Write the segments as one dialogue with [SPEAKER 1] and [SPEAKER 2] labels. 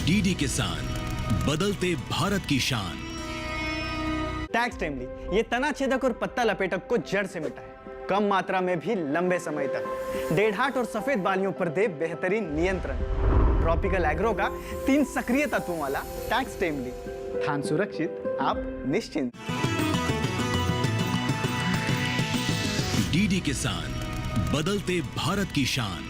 [SPEAKER 1] DD किसान, बदलते भारत की शान।
[SPEAKER 2] टैक्स टाइमली ये तना छेदक और पत्ता लपेटक को जड़ से मिटाए, कम मात्रा में भी लंबे समय तक। डेढ़हाट और सफेद बालियों पर दे बेहतरीन नियंत्रण। ट्रॉपिकल एग्रो का 3 सक्रिय तत्वों वाला टैक्स टाइमली, धान सुरक्षित, आप निश्चिंत।
[SPEAKER 1] डीडी किसान, बदलते भारत की शान।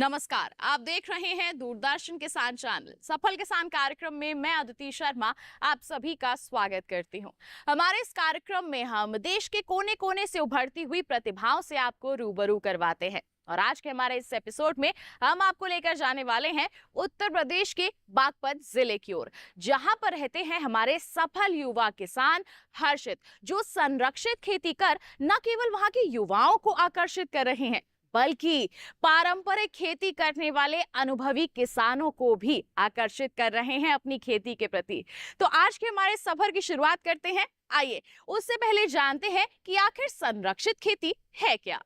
[SPEAKER 3] नमस्कार, आप देख रहे हैं दूरदर्शन किसान चैनल। सफल किसान कार्यक्रम में मैं अदिति शर्मा आप सभी का स्वागत करती हूं। हमारे इस कार्यक्रम में हम देश के कोने कोने से उभरती हुई प्रतिभाओं से आपको रूबरू करवाते हैं और आज के हमारे इस एपिसोड में हम आपको लेकर जाने वाले हैं उत्तर प्रदेश के बागपत जिले की ओर, जहां पर रहते हैं हमारे सफल युवा किसान हर्षित, जो संरक्षित खेती कर न केवल वहां के युवाओं को आकर्षित कर रहे हैं बल्कि पारंपरिक खेती करने वाले अनुभवी किसानों को भी आकर्षित कर रहे हैं अपनी खेती के प्रति। तो आज के हमारे सफर की शुरुआत करते हैं। आइए उससे पहले जानते हैं कि आखिर संरक्षित खेती है क्या।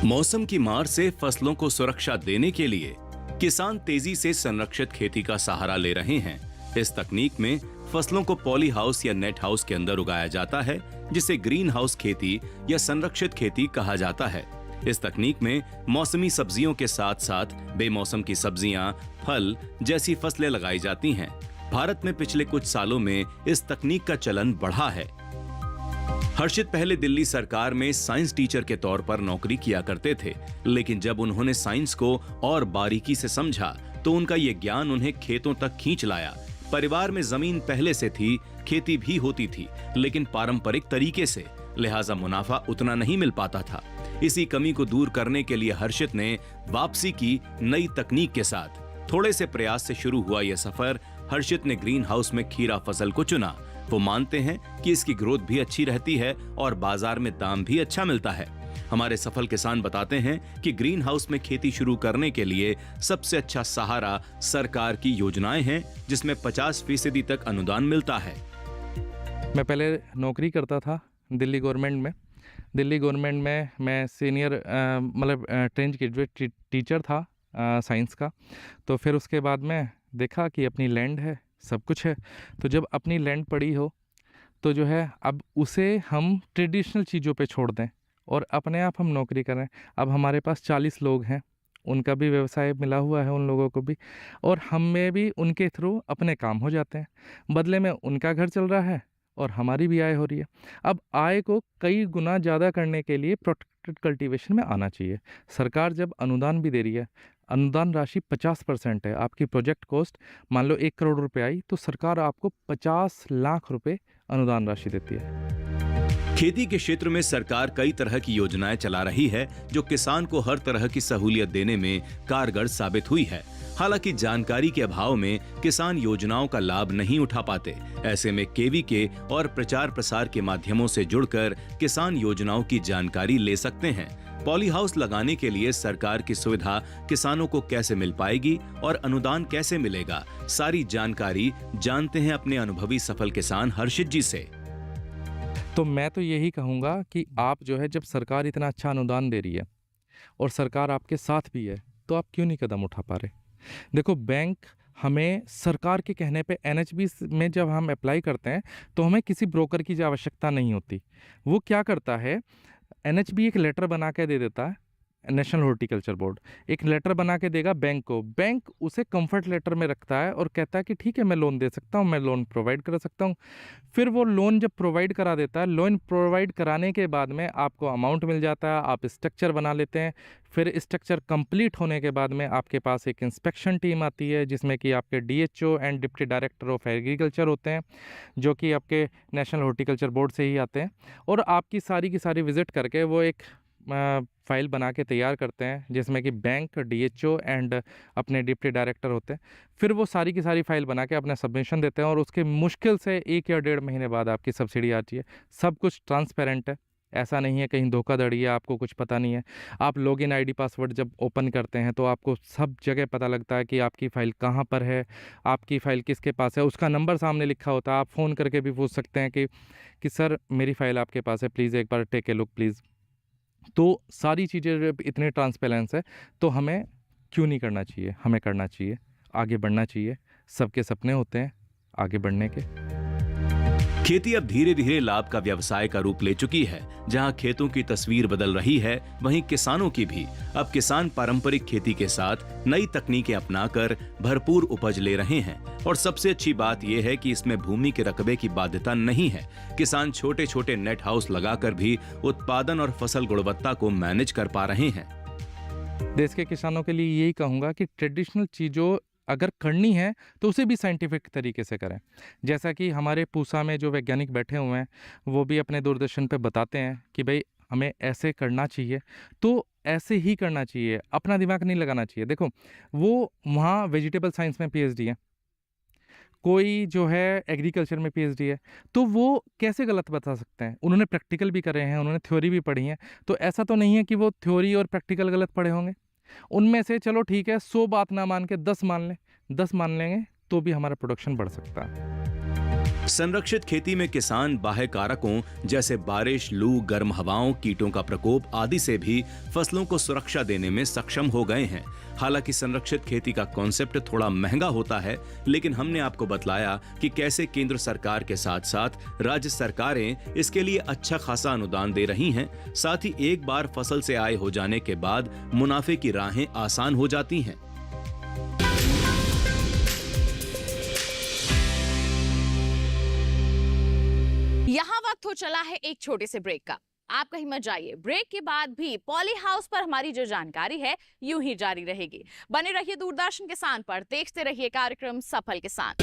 [SPEAKER 4] मौसम की मार से फसलों को सुरक्षा देने के लिए किसान तेजी से संरक्षित खेती का सहारा ले रहे हैं। इस तकनीक में फसलों को पॉली हाउस या नेट हाउस के अंदर उगाया जाता है, जिसे ग्रीन हाउस खेती या संरक्षित खेती कहा जाता है। इस तकनीक में मौसमी सब्जियों के साथ साथ बेमौसम की सब्जियां, फल जैसी फसलें लगाई जाती हैं। भारत में पिछले कुछ सालों में इस तकनीक का चलन बढ़ा है। हर्षित पहले दिल्ली सरकार में साइंस टीचर के तौर पर नौकरी किया करते थे, लेकिन जब उन्होंने साइंस को और बारीकी से समझा तो उनका ये ज्ञान उन्हें खेतों तक खींच लाया। परिवार में जमीन पहले से थी, खेती भी होती थी, लेकिन पारंपरिक तरीके से, लिहाजा मुनाफा उतना नहीं मिल पाता था। इसी कमी को दूर करने के लिए हर्षित ने वापसी की नई तकनीक के साथ। थोड़े से प्रयास से शुरू हुआ यह सफर। हर्षित ने ग्रीन हाउस में खीरा फसल को चुना। वो मानते हैं कि इसकी ग्रोथ भी अच्छी रहती है और बाजार में दाम भी अच्छा मिलता है। हमारे सफल किसान बताते हैं कि ग्रीन हाउस में खेती शुरू करने के लिए सबसे अच्छा सहारा सरकार की योजनाएं हैं, जिसमें 50% तक अनुदान मिलता है।
[SPEAKER 5] मैं पहले नौकरी करता था दिल्ली गवर्नमेंट में। दिल्ली गवर्नमेंट में मैं सीनियर मतलब ट्रेंड ग्रेजुएट टीचर था साइंस का। तो फिर उसके बाद मैं देखा कि अपनी लैंड है, सब कुछ है, तो जब अपनी लैंड पड़ी हो तो जो है अब उसे हम ट्रेडिशनल चीज़ों पे छोड़ दें और अपने आप हम नौकरी करें। अब हमारे पास 40 लोग हैं, उनका भी व्यवसाय मिला हुआ है उन लोगों को भी, और हमें भी उनके थ्रू अपने काम हो जाते हैं। बदले में उनका घर चल रहा है और हमारी भी आय हो रही है। अब आय को कई गुना ज़्यादा करने के लिए प्रोटेक्टेड कल्टीवेशन में आना चाहिए। सरकार जब अनुदान भी दे रही है, अनुदान राशि 50% है। आपकी प्रोजेक्ट कॉस्ट मान लो 1 करोड़ रुपए आई तो सरकार आपको 50 लाख रुपए अनुदान राशि देती है।
[SPEAKER 4] खेती के क्षेत्र में सरकार कई तरह की योजनाएं चला रही है, जो किसान को हर तरह की सहूलियत देने में कारगर साबित हुई है। हालांकि जानकारी के अभाव में किसान योजनाओं का लाभ नहीं उठा पाते। ऐसे में केवीके और प्रचार प्रसार के माध्यमों से जुड़कर किसान योजनाओं की जानकारी ले सकते हैं। पॉली हाउस लगाने के लिए सरकार की सुविधा किसानों को कैसे मिल पाएगी और अनुदान कैसे मिलेगा, सारी जानकारी जानते हैं अपने अनुभवी सफल किसान हर्षित जी से।
[SPEAKER 5] तो मैं तो यही कहूँगा कि आप जो है, जब सरकार इतना अच्छा अनुदान दे रही है और सरकार आपके साथ भी है, तो आप क्यों नहीं कदम उठा पा रहे। देखो, बैंक हमें सरकार के कहने पे NHB में जब हम अप्लाई करते हैं तो हमें किसी ब्रोकर की आवश्यकता नहीं होती। वो क्या करता है, NHB एक लेटर बना के दे देता है, नेशनल हॉर्टिकल्चर बोर्ड एक लेटर बना के देगा बैंक को, बैंक उसे कंफर्ट लेटर में रखता है और कहता है कि ठीक है मैं लोन दे सकता हूँ, मैं लोन प्रोवाइड कर सकता हूँ। फिर वो लोन जब प्रोवाइड करा देता है, लोन प्रोवाइड कराने के बाद में आपको अमाउंट मिल जाता है, आप स्ट्रक्चर बना लेते हैं। फिर स्ट्रक्चर कंप्लीट होने के बाद में आपके पास एक इंस्पेक्शन टीम आती है जिसमें कि आपके DHO and deputy director of agriculture होते हैं, जो कि आपके नेशनल हॉर्टिकल्चर बोर्ड से ही आते हैं, और आपकी सारी की सारी विज़िट करके वो एक फाइल बना के तैयार करते हैं जिसमें कि बैंक, DHO एंड अपने डिप्टी डायरेक्टर होते हैं। फिर वो सारी की सारी फाइल बना के अपना सबमिशन देते हैं और उसके मुश्किल से 1 या 1.5 महीने बाद आपकी सब्सिडी आती है। सब कुछ ट्रांसपेरेंट है, ऐसा नहीं है कहीं धोखाधड़ी है, आपको कुछ पता नहीं है। आप लॉगिन ID पासवर्ड जब ओपन करते हैं तो आपको सब जगह पता लगता है कि आपकी फ़ाइल कहाँ पर है, आपकी फ़ाइल किसके पास है, उसका नंबर सामने लिखा होता है। आप फ़ोन करके भी पूछ सकते हैं कि सर मेरी फ़ाइल आपके पास है, प्लीज़ एक बार टेक ए लुक प्लीज़। तो सारी चीज़ें जब इतने ट्रांसपेरेंस है तो हमें क्यों नहीं करना चाहिए, हमें करना चाहिए, आगे बढ़ना चाहिए। सबके सपने होते हैं आगे बढ़ने के।
[SPEAKER 4] खेती अब धीरे धीरे लाभ का व्यवसाय का रूप ले चुकी है। जहां खेतों की तस्वीर बदल रही है, वहीं किसानों की भी। अब किसान पारंपरिक खेती के साथ नई तकनीकें अपनाकर भरपूर उपज ले रहे हैं। और सबसे अच्छी बात यह है कि इसमें भूमि के रकबे की बाध्यता नहीं है। किसान छोटे छोटे नेट हाउस लगाकर भी उत्पादन और फसल गुणवत्ता को मैनेज कर पा रहे हैं।
[SPEAKER 5] देश के किसानों के लिए यही कहूँगा कि ट्रेडिशनल चीज़ों अगर करनी है तो उसे भी साइंटिफिक तरीके से करें। जैसा कि हमारे पूसा में जो वैज्ञानिक बैठे हुए हैं वो भी अपने दूरदर्शन पे बताते हैं कि भाई हमें ऐसे करना चाहिए, तो ऐसे ही करना चाहिए, अपना दिमाग नहीं लगाना चाहिए। देखो वो वहाँ वेजिटेबल साइंस में PhD है, कोई जो है एग्रीकल्चर में PhD है, तो वो कैसे गलत बता सकते हैं? उन्होंने प्रैक्टिकल भी करे हैं, उन्होंने थ्योरी भी पढ़ी है, तो ऐसा तो नहीं है कि वो थ्योरी और प्रैक्टिकल गलत पढ़े होंगे। उनमें से चलो ठीक है 100 बात ना मान के 10 मान लें, 10 मान लेंगे तो भी हमारा प्रोडक्शन बढ़ सकता है।
[SPEAKER 4] संरक्षित खेती में किसान बाह्य कारकों जैसे बारिश, लू, गर्म हवाओं, कीटों का प्रकोप आदि से भी फसलों को सुरक्षा देने में सक्षम हो गए हैं। हालांकि संरक्षित खेती का कॉन्सेप्ट थोड़ा महंगा होता है, लेकिन हमने आपको बतलाया कि कैसे केंद्र सरकार के साथ साथ राज्य सरकारें इसके लिए अच्छा खासा अनुदान दे रही हैं। साथ ही एक बार फसल से आय हो जाने के बाद मुनाफे की राहें आसान हो जाती हैं।
[SPEAKER 3] यहाँ वक्त हो चला है एक छोटे से ब्रेक का। आप कहीं मत जाइए, ब्रेक के बाद भी पॉली हाउस पर हमारी जो जानकारी है यूं ही जारी रहेगी। बने रहिए दूरदर्शन किसान पर, देखते रहिए कार्यक्रम सफल किसान।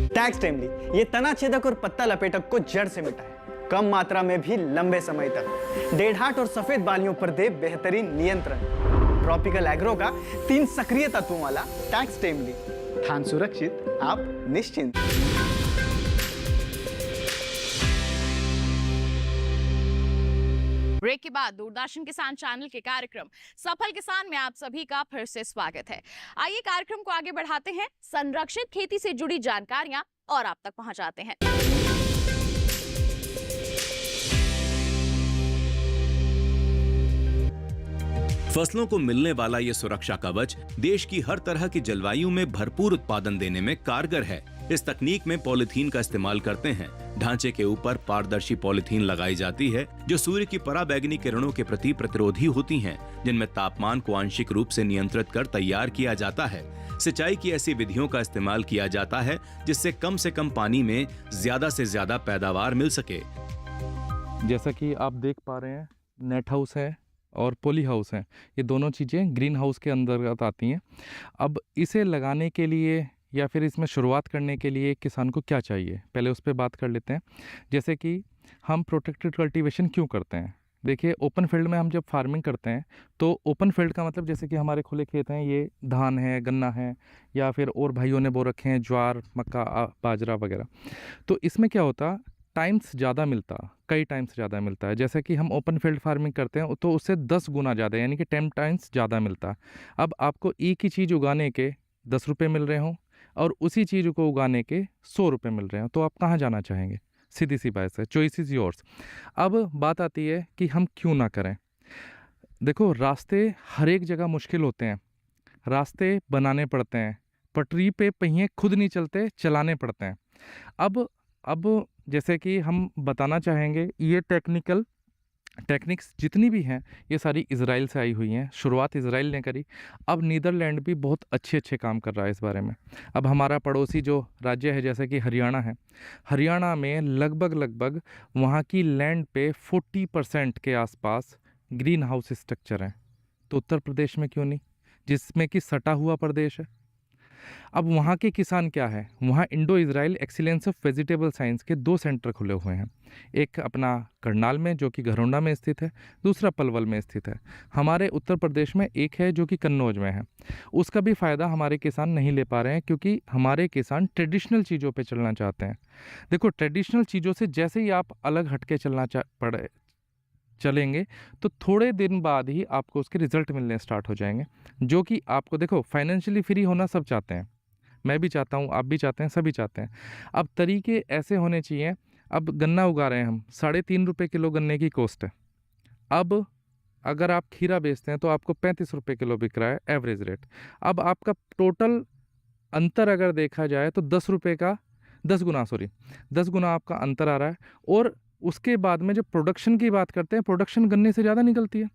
[SPEAKER 2] टैक्स टाइमली ये तना छेदक और पत्ता लपेटक को जड़ से मिटाए, कम मात्रा में भी लंबे समय तक। डेढ़ाट और सफेद बालियों पर दे बेहतरीन नियंत्रण। ट्रॉपिकल एग्रो का 3 सक्रिय तत्वों वाला टैक्स टाइमली, धान सुरक्षित, आप निश्चिंत।
[SPEAKER 3] ब्रेक के बाद दूरदर्शन किसान चैनल के कार्यक्रम सफल किसान में आप सभी का फिर से स्वागत है। आइए कार्यक्रम को आगे बढ़ाते हैं, संरक्षित खेती से जुड़ी जानकारियां और आप तक पहुंचाते हैं।
[SPEAKER 4] फसलों को मिलने वाला ये सुरक्षा कवच देश की हर तरह की जलवायु में भरपूर उत्पादन देने में कारगर है। इस तकनीक में पॉलीथीन का इस्तेमाल करते हैं। ढांचे के ऊपर पारदर्शी पॉलीथीन लगाई जाती है जो सूर्य की पराबैंगनी किरणों के प्रति प्रतिरोधी होती हैं, जिनमें तापमान को आंशिक रूप से नियंत्रित कर तैयार किया जाता है। सिंचाई की ऐसी विधियों का इस्तेमाल किया जाता है जिससे कम से कम पानी में ज्यादा से ज्यादा पैदावार मिल सके।
[SPEAKER 5] जैसा कि आप देख पा रहे हैं, नेट हाउस है और पॉली हाउस है, ये दोनों चीज़ें ग्रीन हाउस के अंतर्गत आती हैं। अब इसे लगाने के लिए या फिर इसमें शुरुआत करने के लिए किसान को क्या चाहिए, पहले उस पर बात कर लेते हैं। जैसे कि हम प्रोटेक्टेड कल्टीवेशन क्यों करते हैं? देखिए, ओपन फील्ड में हम जब फार्मिंग करते हैं तो ओपन फील्ड का मतलब जैसे कि हमारे खुले खेत हैं, ये धान है, गन्ना है, या फिर और भाइयों ने बो रखे हैं ज्वार, मक्का, बाजरा वगैरह। तो इसमें क्या होता, टाइम्स ज़्यादा मिलता, कई टाइम्स ज़्यादा मिलता है। जैसे कि हम ओपन फील्ड फार्मिंग करते हैं तो उससे 10 गुना ज़्यादा, यानी कि 10 टाइम्स ज़्यादा मिलता है। अब आपको एक ही चीज़ उगाने के 10 रुपये मिल रहे हों और उसी चीज़ को उगाने के 100 रुपये मिल रहे हों, तो आप कहाँ जाना चाहेंगे? सीधी सी बात है, चॉइस इज़ योर्स। अब बात आती है कि हम क्यों ना करें। देखो, रास्ते हर एक जगह मुश्किल होते हैं, रास्ते बनाने पड़ते हैं, पटरी पे पहिए खुद नहीं चलते, चलाने पड़ते हैं। अब जैसे कि हम बताना चाहेंगे, ये टेक्निक्स जितनी भी हैं ये सारी इजराइल से आई हुई हैं। शुरुआत इजराइल ने करी, अब नीदरलैंड भी बहुत अच्छे काम कर रहा है इस बारे में। अब हमारा पड़ोसी जो राज्य है जैसे कि हरियाणा है, हरियाणा में लगभग वहाँ की लैंड पे 40% के आसपास ग्रीन हाउस स्ट्रक्चर हैं। तो उत्तर प्रदेश में क्यों नहीं, जिसमें कि सटा हुआ प्रदेश है। अब वहाँ के किसान क्या है, वहाँ Indo Israel excellence of vegetable science के 2 सेंटर खुले हुए हैं। एक अपना करनाल में जो कि घरौंडा में स्थित है, दूसरा पलवल में स्थित है। हमारे उत्तर प्रदेश में एक है जो कि कन्नौज में है। उसका भी फ़ायदा हमारे किसान नहीं ले पा रहे हैं क्योंकि हमारे किसान ट्रेडिशनल चीज़ों पे चलना चाहते हैं। देखो, ट्रेडिशनल चीज़ों से जैसे ही आप अलग हट के चलेंगे तो थोड़े दिन बाद ही आपको उसके रिजल्ट मिलने स्टार्ट हो जाएंगे, जो कि आपको, देखो, फाइनेंशियली फ्री होना सब चाहते हैं, मैं भी चाहता हूँ, आप भी चाहते हैं, सभी चाहते हैं। अब तरीके ऐसे होने चाहिए। अब गन्ना उगा रहे हैं हम, 3.5 रुपये किलो गन्ने की कॉस्ट है। अब अगर आप खीरा बेचते हैं तो आपको 35 रुपये किलो बिक रहा है एवरेज रेट। अब आपका टोटल अंतर अगर देखा जाए तो 10 गुना आपका अंतर आ रहा है। और उसके बाद में जब प्रोडक्शन की बात करते हैं, प्रोडक्शन गन्ने से ज़्यादा निकलती है।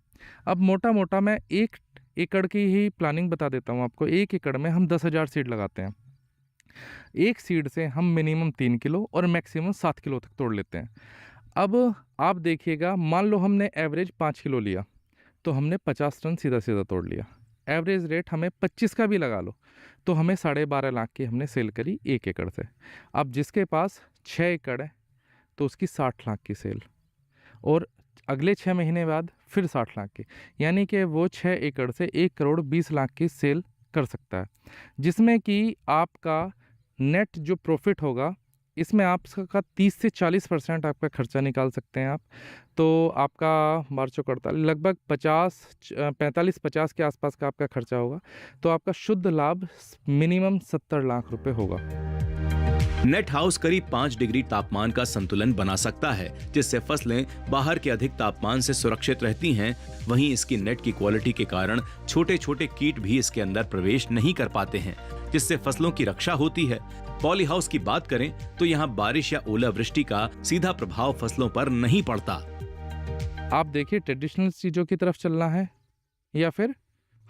[SPEAKER 5] अब मोटा मैं 1 एकड़ की ही प्लानिंग बता देता हूँ आपको। 1 एकड़ में हम 10,000 सीड लगाते हैं। एक सीड से हम मिनिमम 3 किलो और मैक्सिमम 7 किलो तक तोड़ लेते हैं। अब आप देखिएगा, मान लो हमने एवरेज 5 किलो लिया तो हमने 50 टन सीधा तोड़ लिया। एवरेज रेट हमें 25 का भी लगा लो तो हमें 12.5 लाख की हमने सेल करी 1 एकड़ से। अब जिसके पास 6 एकड़ है तो उसकी 60 लाख की सेल, और अगले 6 महीने बाद फिर 60 लाख की, यानी कि वो 6 एकड़ से 1,20,00,000 की सेल कर सकता है, जिसमें कि आपका नेट जो प्रॉफिट होगा इसमें आपका 30 से 40% आपका खर्चा निकाल सकते हैं आप। तो आपका 1248 लगभग 45-50 के आसपास का आपका खर्चा होगा, तो आपका शुद्ध लाभ मिनिमम 70 लाख रुपए होगा।
[SPEAKER 4] नेट हाउस करीब 5 डिग्री तापमान का संतुलन बना सकता है, जिससे फसलें बाहर के अधिक तापमान से सुरक्षित रहती हैं। वहीं इसकी नेट की क्वालिटी के कारण छोटे कीट भी इसके अंदर प्रवेश नहीं कर पाते हैं, जिससे फसलों की रक्षा होती है। पॉली हाउस की बात करें तो यहाँ बारिश या ओलावृष्टि का सीधा प्रभाव फसलों पर नहीं पड़ता।
[SPEAKER 5] आप देखिए, ट्रेडिशनल चीजों की तरफ चलना है या फिर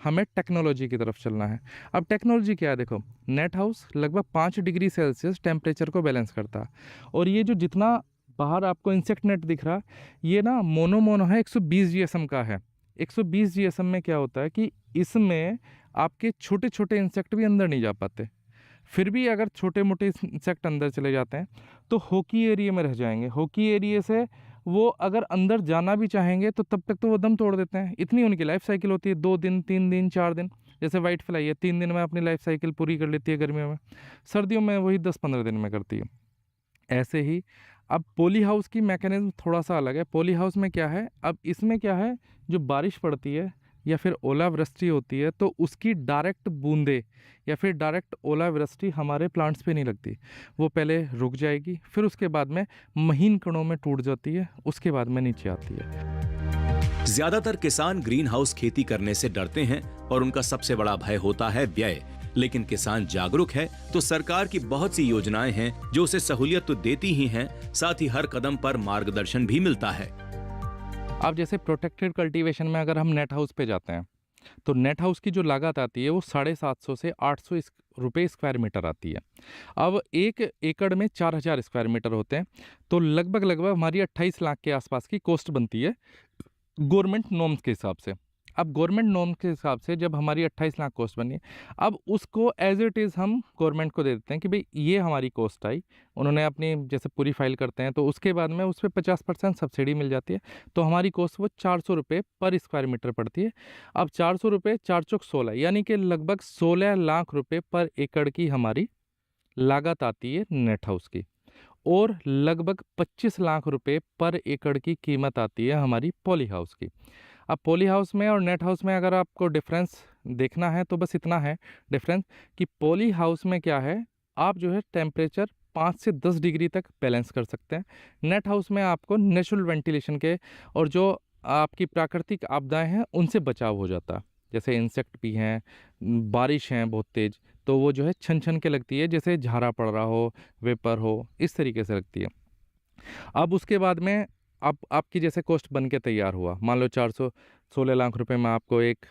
[SPEAKER 5] हमें टेक्नोलॉजी की तरफ चलना है। अब टेक्नोलॉजी क्या है, देखो, नेट हाउस लगभग 5 डिग्री सेल्सियस टेम्परेचर को बैलेंस करता है। और ये जो जितना बाहर आपको इंसेक्ट नेट दिख रहा है, ये ना मोनो है, 120 जीएसएम का है। 120 जीएसएम में क्या होता है कि इसमें आपके छोटे इंसेक्ट भी अंदर नहीं जा पाते। फिर भी अगर छोटे मोटे इंसेक्ट अंदर चले जाते हैं तो हॉकी एरिया में रह जाएंगे। हॉकी एरिया से वो अगर अंदर जाना भी चाहेंगे तो तब तक तो वो दम तोड़ देते हैं। इतनी उनकी लाइफ साइकिल होती है, 2 दिन, 3 दिन, 4 दिन। जैसे वाइट फ्लाई है, 3 दिन में अपनी लाइफ साइकिल पूरी कर लेती है गर्मियों में, सर्दियों में वही 10-15 दिन में करती है। ऐसे ही अब पॉली हाउस की मैकेनिज्म थोड़ा सा अलग है। पॉली हाउस में क्या है, अब इसमें क्या है, जो बारिश पड़ती है या फिर ओलावृष्टि होती है तो उसकी डायरेक्ट बूंदे या फिर डायरेक्ट ओलावृष्टि हमारे प्लांट्स पे नहीं लगती। वो पहले रुक जाएगी, फिर उसके बाद में महीन कणों में टूट जाती है, उसके बाद में नीचे आती है।
[SPEAKER 4] ज्यादातर किसान ग्रीन हाउस खेती करने से डरते हैं और उनका सबसे बड़ा भय होता है व्यय। लेकिन किसान जागरूक है तो सरकार की बहुत सी योजनाएं हैं जो उसे सहूलियत तो देती ही हैं, साथ ही हर कदम पर मार्गदर्शन भी मिलता है।
[SPEAKER 5] अब जैसे प्रोटेक्टेड कल्टीवेशन में अगर हम नेट हाउस पे जाते हैं तो नेट हाउस की जो लागत आती है वो 750 से 800 रुपये स्क्वायर मीटर आती है। अब 1 एकड़ में 4000 स्क्वायर मीटर होते हैं, तो लगभग हमारी 28 लाख के आसपास की कॉस्ट बनती है गवर्नमेंट नॉर्म्स के हिसाब से। अब गवर्नमेंट नॉर्म के हिसाब से जब हमारी 28 लाख कॉस्ट बनी, अब उसको एज इट इज़ हम गवर्नमेंट को दे देते हैं कि भाई ये हमारी कॉस्ट आई। उन्होंने अपनी जैसे पूरी फाइल करते हैं तो उसके बाद में उस पर 50% सब्सिडी मिल जाती है, तो हमारी कॉस्ट वो 400 रुपये पर स्क्वायर मीटर पड़ती है। अब 400 रुपये 4 चौक 16, यानी कि लगभग 16 लाख रुपये पर एकड़ की हमारी लागत आती है नेट हाउस की, और लगभग 25 लाख रुपये पर एकड़ की कीमत आती है हमारी पॉली हाउस की। अब पॉली हाउस में और नेट हाउस में अगर आपको डिफरेंस देखना है तो बस इतना है डिफरेंस कि पॉली हाउस में क्या है, आप जो है टेम्परेचर 5 से 10 डिग्री तक बैलेंस कर सकते हैं। नेट हाउस में आपको नेचुरल वेंटिलेशन के और जो आपकी प्राकृतिक आपदाएं हैं उनसे बचाव हो जाता है। जैसे इंसेक्ट भी हैं, बारिश हैं बहुत तेज़, तो वो जो है छन छन के लगती है, जैसे झारा पड़ रहा हो, वेपर हो, इस तरीके से लगती है। अब उसके बाद में अब आपकी जैसे कॉस्ट बन के तैयार हुआ, मान लो 416 लाख रुपए में आपको एक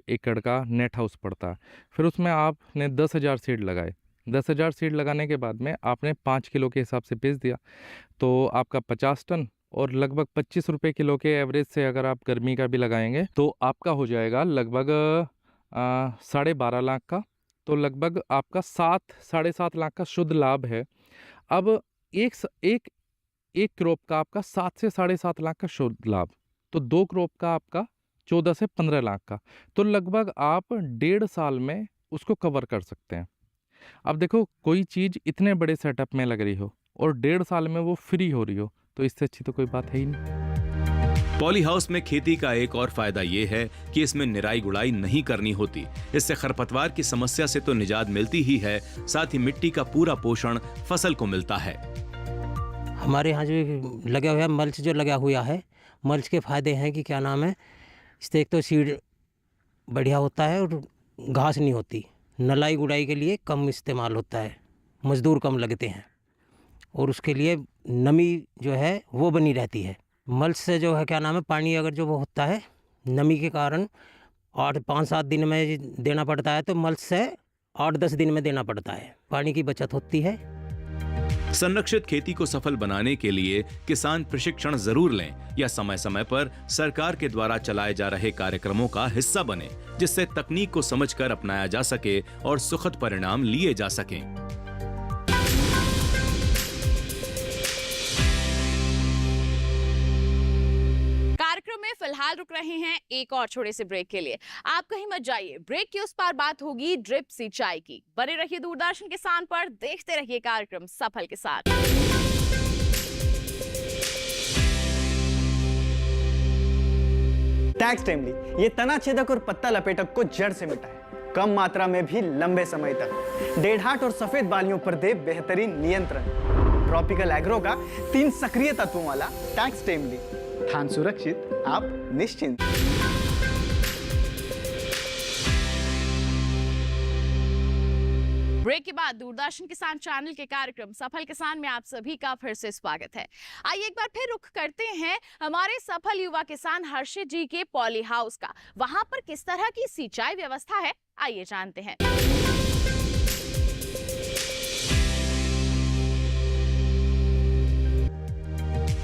[SPEAKER 5] एकड़ का नेट हाउस पड़ता है। फिर उसमें आपने 10,000 सीड लगाए। 10,000 सीड लगाने के बाद में आपने 5 किलो के हिसाब से बेच दिया, तो आपका 50 टन और लगभग 25 रुपये किलो के एवरेज से अगर आप गर्मी का भी लगाएंगे तो आपका हो जाएगा लगभग 12.5 लाख का। तो लगभग आपका 7-7.5 लाख का शुद्ध लाभ है। अब एक क्रॉप का आपका 7 से 7.5 लाख का शुद्ध लाभ, तो 2 क्रॉप का आपका 14 से 15 लाख का, तो लगभग आप 1.5 साल में उसको कवर कर सकते हैं। अब देखो, कोई चीज़ इतने बड़े सेटअप में लग रही हो और 1.5 साल में वो फ्री हो रही हो, तो इससे अच्छी तो कोई बात है ही नहीं।
[SPEAKER 4] पॉली हाउस में खेती का एक और फायदा ये है कि इसमें निराई गुड़ाई नहीं करनी होती। इससे खरपतवार की समस्या से तो निजात मिलती ही है, साथ ही मिट्टी का पूरा पोषण फसल को मिलता है।
[SPEAKER 6] हमारे यहाँ जो लगा हुआ है मल्च, जो लगा हुआ है, मल्च के फ़ायदे हैं कि क्या नाम है, इससे एक तो सीड बढ़िया होता है और घास नहीं होती, नलाई गुड़ाई के लिए कम इस्तेमाल होता है, मज़दूर कम लगते हैं और उसके लिए नमी जो है वो बनी रहती है। मल्च से जो है क्या नाम है, पानी अगर जो वो होता है नमी के कारण 5-7 दिन में देना पड़ता है, तो मल्च से 8-10 दिन में देना पड़ता है, पानी की बचत होती है।
[SPEAKER 4] संरक्षित खेती को सफल बनाने के लिए किसान प्रशिक्षण जरूर लें या समय समय पर सरकार के द्वारा चलाए जा रहे कार्यक्रमों का हिस्सा बने, जिससे तकनीक को समझकर अपनाया जा सके और सुखद परिणाम लिए जा सकें।
[SPEAKER 3] कार्यक्रम में फिलहाल रुक रहे हैं एक और छोटे से ब्रेक के लिए। आप कहीं मत जाइए, ब्रेक के उस पार बात होगी ड्रिप सिंचाई की। बने रहिए दूरदर्शन किसान पर, देखते रहिए कार्यक्रम सफल के साथ।
[SPEAKER 2] टैक्स टाइमली, ये तना छेदक और पत्ता लपेटक को जड़ से मिटाए, कम मात्रा में भी लंबे समय तक। डेढ़हाट और सफेद बालियों पर दे बेहतरीन नियंत्रण। ट्रॉपिकल एग्रो का 3 सक्रिय तत्वों वाला टैक्स टाइमली, धान सुरक्षित, आप निश्चिंत।
[SPEAKER 3] ब्रेक के बाद दूरदर्शन किसान चैनल के कार्यक्रम सफल किसान में आप सभी का फिर से स्वागत है। आइए एक बार फिर रुख करते हैं हमारे सफल युवा किसान हर्षित जी के पॉली हाउस का। वहां पर किस तरह की सिंचाई व्यवस्था है, आइए जानते हैं।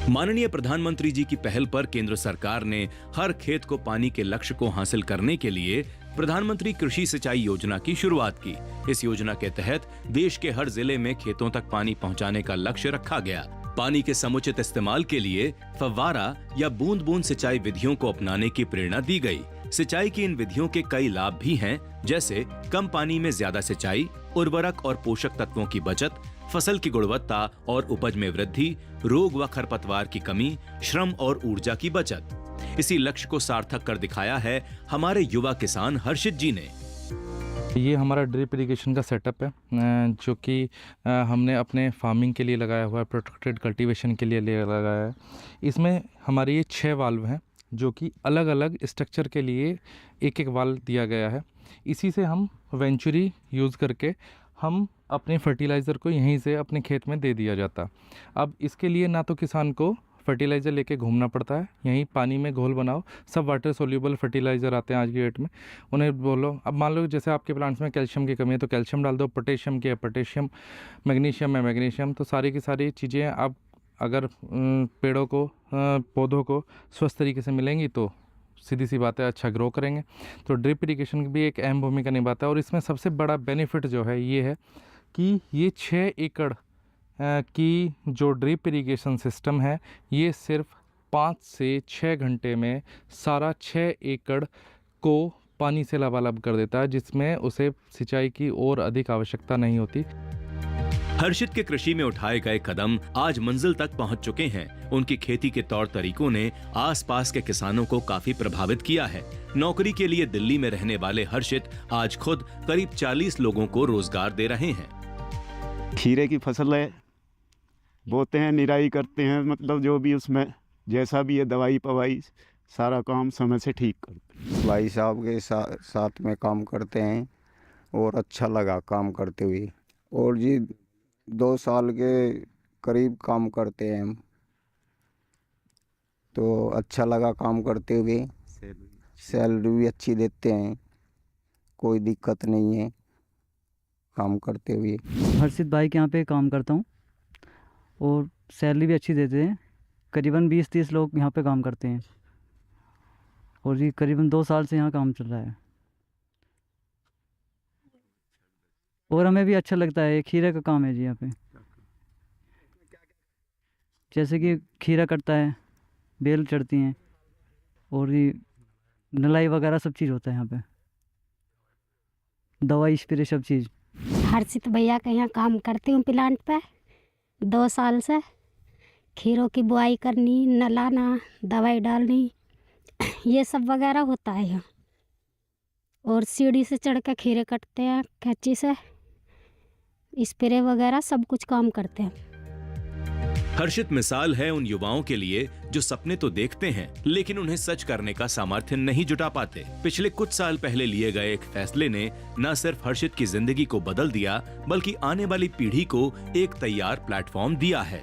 [SPEAKER 4] माननीय प्रधानमंत्री जी की पहल पर केंद्र सरकार ने हर खेत को पानी के लक्ष्य को हासिल करने के लिए प्रधानमंत्री कृषि सिंचाई योजना की शुरुआत की। इस योजना के तहत देश के हर जिले में खेतों तक पानी पहुंचाने का लक्ष्य रखा गया। पानी के समुचित इस्तेमाल के लिए फव्वारा या बूंद बूंद सिंचाई विधियों को अपनाने की प्रेरणा दी गई। सिंचाई की इन विधियों के कई लाभ भी हैं, जैसे कम पानी में ज्यादा सिंचाई, उर्वरक और पोषक तत्वों की बचत, फसल की गुणवत्ता और उपज में वृद्धि, रोग व खरपतवार की कमी, श्रम और ऊर्जा की बचत। इसी लक्ष्य को सार्थक कर दिखाया है हमारे युवा किसान हर्षित जी ने।
[SPEAKER 5] ये हमारा ड्रिप इरिगेशन का सेटअप है, जो कि हमने अपने फार्मिंग के लिए लगाया हुआ है, प्रोटेक्टेड कल्टीवेशन के लिए लगाया है। इसमें हमारे ये 6 वाल्व हैं, जो कि अलग अलग स्ट्रक्चर के लिए एक एक वाल्व दिया गया है। इसी से हम वेंचुरी यूज़ करके हम अपने फर्टिलाइज़र को यहीं से अपने खेत में दे दिया जाता। अब इसके लिए ना तो किसान को फर्टिलाइज़र लेके घूमना पड़ता है, यहीं पानी में घोल बनाओ, सब वाटर सोल्यूबल फर्टिलाइज़र आते हैं आज की डेट में। उन्हें बोलो, अब मान लो जैसे आपके प्लांट्स में कैल्शियम की कमी है तो कैल्शियम डाल दो, पोटेशियम की है पोटेशियम, मैग्नीशियम है मैग्नीशियम। तो सारी की सारी चीज़ें आप अगर पेड़ों को पौधों को स्वस्थ तरीके से मिलेंगी तो सीधी सी बात है अच्छा ग्रो करेंगे। तो ड्रिप इरिगेशन भी एक अहम भूमिका निभाता है। और इसमें सबसे बड़ा बेनिफिट जो है ये है कि ये 6 एकड़ की जो ड्रिप इरिगेशन सिस्टम है, ये सिर्फ 5 से 6 घंटे में सारा 6 एकड़ को पानी से लबालब कर देता है, जिसमें उसे सिंचाई की और अधिक आवश्यकता नहीं होती।
[SPEAKER 4] हर्षित के कृषि में उठाए गए कदम आज मंजिल तक पहुंच चुके हैं। उनकी खेती के तौर तरीकों ने आसपास के किसानों को काफी प्रभावित किया है। नौकरी के लिए दिल्ली में रहने वाले हर्षित आज खुद करीब 40 लोगों को रोजगार दे रहे हैं।
[SPEAKER 7] खीरे की फसल है, बोते हैं, निराई करते हैं, मतलब जो भी उसमें जैसा भी है दवाई पवाई सारा काम समय से ठीक करते हैं।
[SPEAKER 8] भाई साहब के साथ में काम करते हैं और अच्छा लगा काम करते हुए। और जी 2 साल के करीब काम करते हैं हम, तो अच्छा लगा काम करते हुए। सैलरी भी अच्छी देते हैं, कोई दिक्कत नहीं है काम करते हुए।
[SPEAKER 9] हर्षित भाई के यहाँ पे काम करता हूँ और सैलरी भी अच्छी देते हैं। करीबन 20-30 लोग यहाँ पे काम करते हैं और ये करीबन 2 साल से यहाँ काम चल रहा है और हमें भी अच्छा लगता है। खीरे का काम है जी यहाँ पे, जैसे कि खीरा कटता है, बेल चढ़ती हैं और ये नलाई वगैरह सब चीज़ होता है यहाँ पे, दवाई स्प्रे सब चीज़।
[SPEAKER 10] हर्षित भैया के यहाँ काम करती हूँ प्लांट पे 2 साल से। खीरों की बुआई करनी, नलाना, दवाई डालनी, ये सब वगैरह होता है यहाँ। और सीढ़ी से चढ़ के खीरे कटते हैं, कैंची से स्प्रे वगैरह सब कुछ काम करते हैं।
[SPEAKER 4] हर्षित मिसाल है उन युवाओं के लिए जो सपने तो देखते हैं लेकिन उन्हें सच करने का सामर्थ्य नहीं जुटा पाते। पिछले कुछ साल पहले लिए गए एक फैसले ने न सिर्फ हर्षित की जिंदगी को बदल दिया बल्कि आने वाली पीढ़ी को एक तैयार प्लेटफॉर्म दिया है।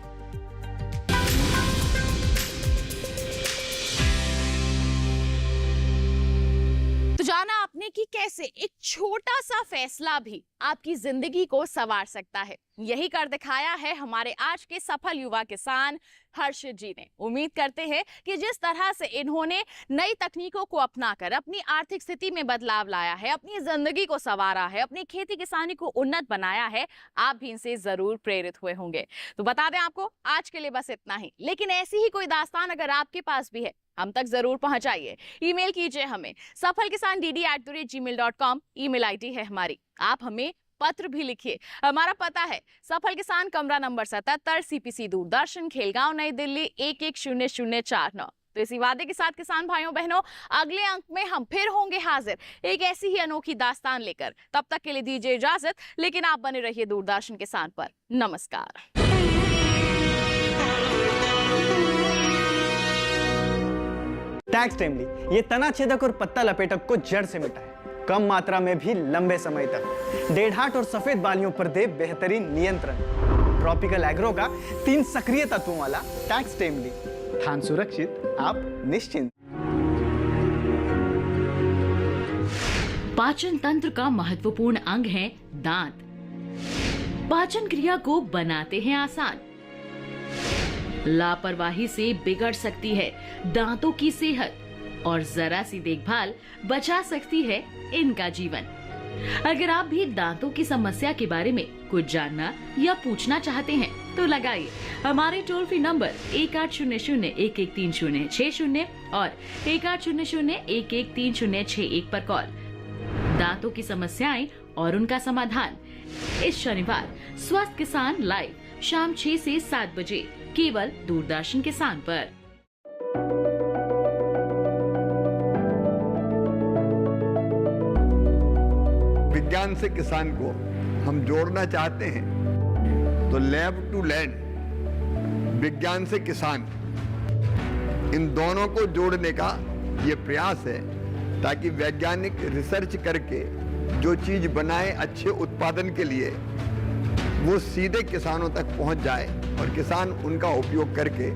[SPEAKER 3] तो जाना आपने कि कैसे एक छोटा सा फैसला भी आपकी जिंदगी को संवार सकता है। यही कर दिखाया है हमारे आज के सफल युवा किसान हर्षित जी ने। उम्मीद करते हैं कि जिस तरह से इन्होंने नई तकनीकों को अपनाकर अपनी आर्थिक स्थिति में बदलाव लाया है, अपनी जिंदगी को संवारा है, अपनी खेती किसानी को उन्नत बनाया है, आप भी इनसे जरूर प्रेरित हुए होंगे। तो बता दें आपको आज के लिए बस इतना ही, लेकिन ऐसी ही कोई दास्तान अगर आपके पास भी है हम तक जरूर पहुंचाइए। ईमेल कीजिए हमें safalkisan@gmail.com ईमेल आईडी है हमारी। आप हमें पत्र भी लिखिए। हमारा पता है सफल किसान, कमरा नंबर 77, CPC दूरदर्शन, खेलगांव, नई दिल्ली 110049। तो इसी वादे के साथ किसान भाइयों बहनों, अगले अंक में हम फिर होंगे हाजिर एक ऐसी ही अनोखी दास्तान लेकर। तब तक के लिए दीजिए इजाजत, लेकिन आप बने रहिए दूरदर्शन किसान पर। नमस्कार।
[SPEAKER 2] टैक्स टाइमली ये तना छेदक और पत्ता लपेटक को जड़ से मिटाए, कम मात्रा में भी लंबे समय तक। डेढ़ाट और सफेद बालियों पर दे बेहतरीन नियंत्रण। ट्रॉपिकल एग्रो का 3 सक्रिय तत्वों वाला टैक्स टाइमली, धान सुरक्षित, आप निश्चिंत।
[SPEAKER 11] पाचन तंत्र का महत्वपूर्ण अंग है दांत। पाचन क्रिया को बनाते हैं आसान। लापरवाही से बिगड़ सकती है दांतों की सेहत और जरा सी देखभाल बचा सकती है इनका जीवन। अगर आप भी दांतों की समस्या के बारे में कुछ जानना या पूछना चाहते हैं तो लगाइए हमारे टोल फ्री नंबर 1800-113060 और 1800-113061 पर कॉल। दांतों की समस्याएं और उनका समाधान इस शनिवार स्वस्थ किसान लाइव शाम 6 से 7 बजे केवल दूरदर्शन किसान पर।
[SPEAKER 12] विज्ञान से किसान को हम जोड़ना चाहते हैं तो लैब टू लैंड, विज्ञान से किसान, इन दोनों को जोड़ने का ये प्रयास है ताकि वैज्ञानिक रिसर्च करके जो चीज बनाए अच्छे उत्पादन के लिए वो सीधे किसानों तक पहुंच जाए और किसान उनका उपयोग करके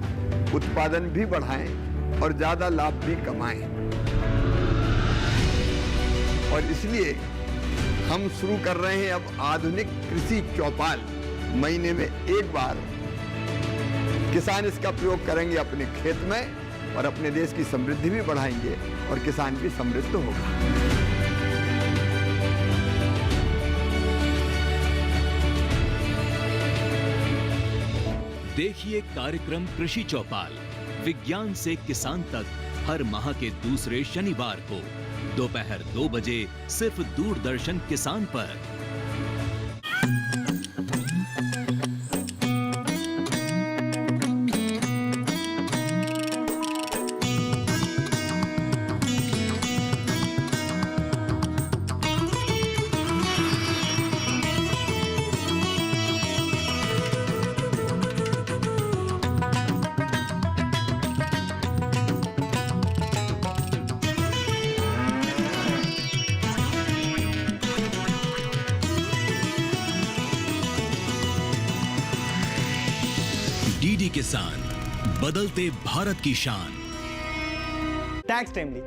[SPEAKER 12] उत्पादन भी बढ़ाएं और ज्यादा लाभ भी कमाएं। और इसलिए हम शुरू कर रहे हैं अब आधुनिक कृषि चौपाल। महीने में एक बार किसान इसका प्रयोग करेंगे अपने खेत में और अपने देश की समृद्धि भी बढ़ाएंगे और किसान भी समृद्ध होगा।
[SPEAKER 1] देखिए कार्यक्रम कृषि चौपाल, विज्ञान से किसान तक, हर माह के दूसरे शनिवार को दोपहर 2 बजे सिर्फ दूरदर्शन किसान पर। डीडी किसान, बदलते भारत की शान।
[SPEAKER 2] Tax timely